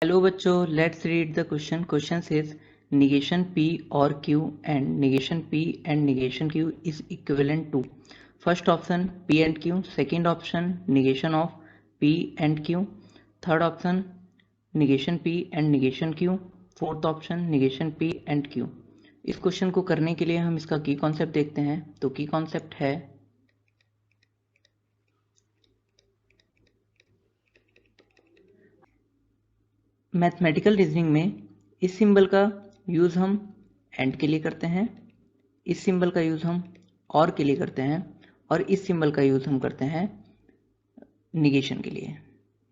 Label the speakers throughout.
Speaker 1: Hello बच्चों, let's read the question. Question says negation P or Q and negation P and negation Q is equivalent to first option P and Q, second option negation of P and Q, third option negation P and negation Q, fourth option negation P and Q. इस question को करने के लिए हम इसका की concept देखते हैं। तो की कॉन्सेप्ट है मैथमेटिकल रीजनिंग में इस सिंबल का यूज़ हम एंड के लिए करते हैं, इस सिंबल का यूज़ हम और के लिए करते हैं और इस सिंबल का यूज़ हम करते हैं निगेशन के लिए,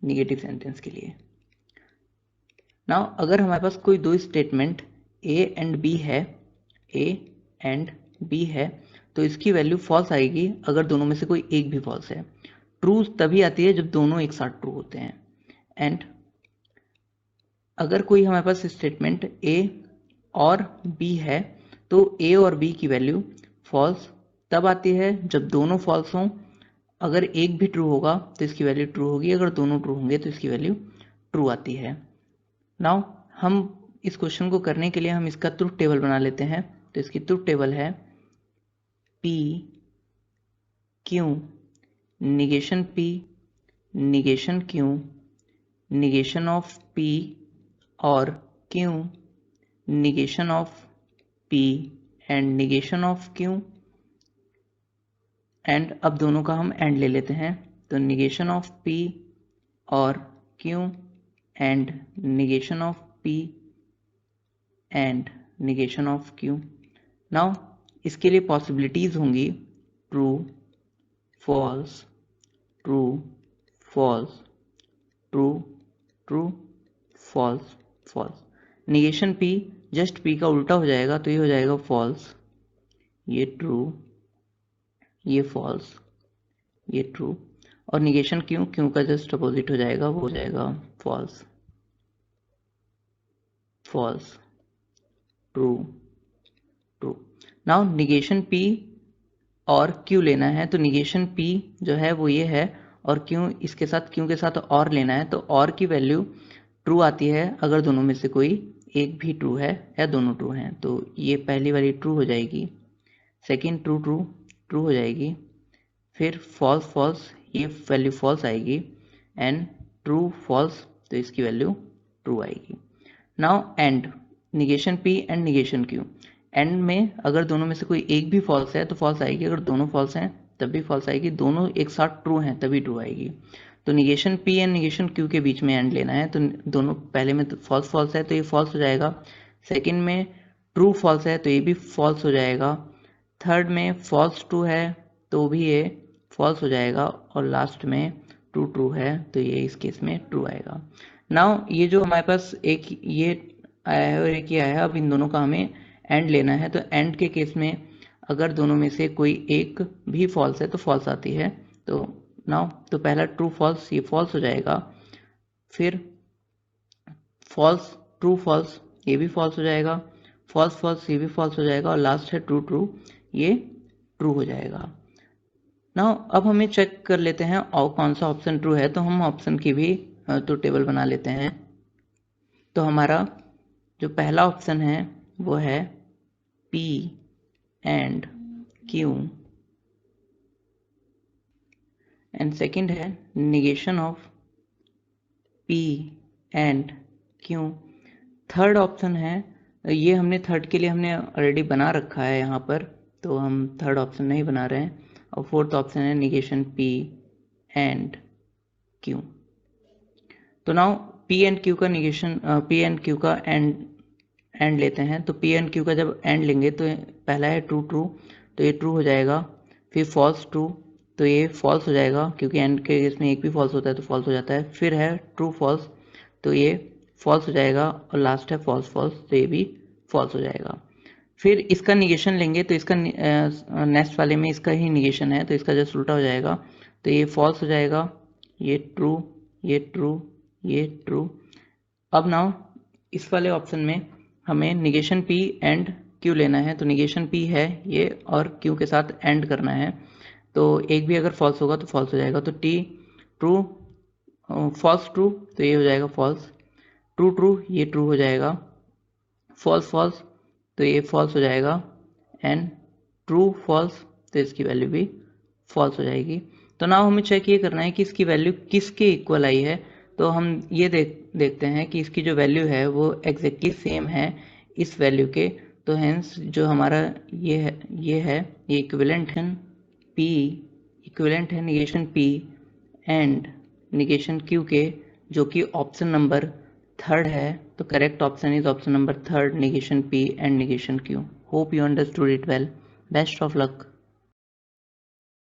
Speaker 1: निगेटिव सेंटेंस के लिए। नाउ अगर हमारे पास कोई दो स्टेटमेंट ए एंड बी है, ए एंड बी है, तो इसकी वैल्यू फॉल्स आएगी अगर दोनों में से कोई एक भी फॉल्स है। ट्रू तभी आती है जब दोनों एक साथ ट्रू होते हैं। एंड अगर कोई हमारे पास स्टेटमेंट ए और बी है तो ए और बी की वैल्यू फॉल्स तब आती है जब दोनों फॉल्स हों। अगर एक भी ट्रू होगा तो इसकी वैल्यू ट्रू होगी, अगर दोनों ट्रू होंगे तो इसकी वैल्यू ट्रू आती है। नाउ हम इस क्वेश्चन को करने के लिए हम इसका ट्रुथ टेबल बना लेते हैं। तो इसकी ट्रुथ टेबल है P Q negation P negation Q negation of P और Q negation of P and negation of Q. And अब दोनों का हम एंड ले लेते हैं। तो निगेशन ऑफ पी और Q and negation of P and negation of Q. Now इसके लिए पॉसिबिलिटीज होंगी true false true false true true false false. Negation P just P का उल्टा हो जाएगा, तो ये हो जाएगा फॉल्स, ये ट्रू, ये फॉल्स, ये ट्रू। और निगेशन क्यू, क्यू का जस्ट अपोजिट हो जाएगा, वो हो जाएगा false false true true. Now negation P और क्यू लेना है, तो निगेशन पी जो है वो ये है और क्यू इसके साथ, क्यू के साथ और लेना है। तो और की वैल्यू ट्रू आती है अगर दोनों में से कोई एक भी ट्रू है या दोनों ट्रू हैं। तो ये पहली वाली ट्रू हो जाएगी, सेकंड ट्रू ट्रू ट्रू हो जाएगी, फिर फॉल्स फॉल्स, ये वैल्यू फॉल्स आएगी, एंड ट्रू फॉल्स, तो इसकी वैल्यू ट्रू आएगी। Now and negation P and negation Q. And में अगर दोनों में से कोई एक भी फॉल्स है तो फॉल्स आएगी, अगर दोनों फॉल्स हैं तब भी फॉल्स आएगी, दोनों एक साथ ट्रू हैं तभी ट्रू आएगी। तो negation P and negation Q के बीच में एंड लेना है। तो दोनों पहले में तो फॉल्स फॉल्स है तो ये फॉल्स हो जाएगा, सेकंड में ट्रू फॉल्स है तो ये भी फॉल्स हो जाएगा, थर्ड में फॉल्स ट्रू है तो भी ये फॉल्स हो जाएगा, और लास्ट में ट्रू ट्रू है तो ये इस केस में ट्रू आएगा। नाउ ये जो हमारे पास एक ये आया है और एक ये आया है, अब इन दोनों का हमें एंड लेना है। तो एंड के केस में अगर दोनों में से कोई एक भी फॉल्स है तो फॉल्स आती है। तो नाउ तो पहला ट्रू फॉल्स, ये फॉल्स हो जाएगा, फिर फॉल्स ट्रू फॉल्स, ये भी फॉल्स हो जाएगा, फॉल्स फॉल्स, ये भी फॉल्स हो जाएगा, और लास्ट है ट्रू ट्रू, ये ट्रू हो जाएगा। नाउ अब हमें चेक कर लेते हैं और कौन सा ऑप्शन ट्रू है। तो हम ऑप्शन की भी तो टेबल बना लेते हैं। तो हमारा जो पहला ऑप्शन है वो है P and Q, and second है negation of P and Q। Third option है, ये हमने थर्ड के लिए हमने ऑलरेडी बना रखा है यहाँ पर, तो हम थर्ड ऑप्शन नहीं बना रहे हैं। और फोर्थ ऑप्शन है निगेशन P एंड Q। तो नाउ P एंड Q का निगेशन, P एंड Q का एंड लेते हैं। तो P एंड Q का जब एंड लेंगे तो पहला है ट्रू ट्रू, तो ये ट्रू हो जाएगा, फिर फॉल्स ट्रू, तो ये फॉल्स हो जाएगा क्योंकि एंड के केस में एक भी फॉल्स होता है तो फॉल्स हो जाता है, फिर है ट्रू फॉल्स, तो ये फॉल्स हो जाएगा, और लास्ट है फॉल्स फॉल्स, तो ये भी फॉल्स हो जाएगा। फिर इसका निगेशन लेंगे तो इसका नेक्स्ट वाले में इसका ही निगेशन है तो इसका जस्ट उल्टा हो जाएगा, तो ये फॉल्स हो जाएगा, ये ट्रू, ये ट्रू, ये ट्रू। अब नाउ इस वाले ऑप्शन में हमें निगेशन P एंड Q लेना है। तो निगेशन P है ये और Q के साथ एंड करना है, तो एक भी अगर फॉल्स होगा तो फॉल्स हो जाएगा। तो T ट्रू फॉल्स ट्रू, तो ये हो जाएगा फॉल्स, ट्रू ट्रू ये ट्रू हो जाएगा, फॉल्स फॉल्स तो ये फॉल्स हो जाएगा, एंड ट्रू फॉल्स तो इसकी वैल्यू भी फॉल्स हो जाएगी। तो नाउ हमें चेक ये करना है कि इसकी वैल्यू किसके इक्वल आई है। तो हम ये देखते हैं कि इसकी जो वैल्यू है वो एग्जैक्टली सेम है इस वैल्यू के। तो हेंस जो हमारा ये है ये इक्विवेलेंट है P, इक्विवेलेंट है negation P and negation Q के, जो कि ऑप्शन नंबर थर्ड है। तो correct option is option number third, negation P and negation Q. Hope you understood it well. Best of luck.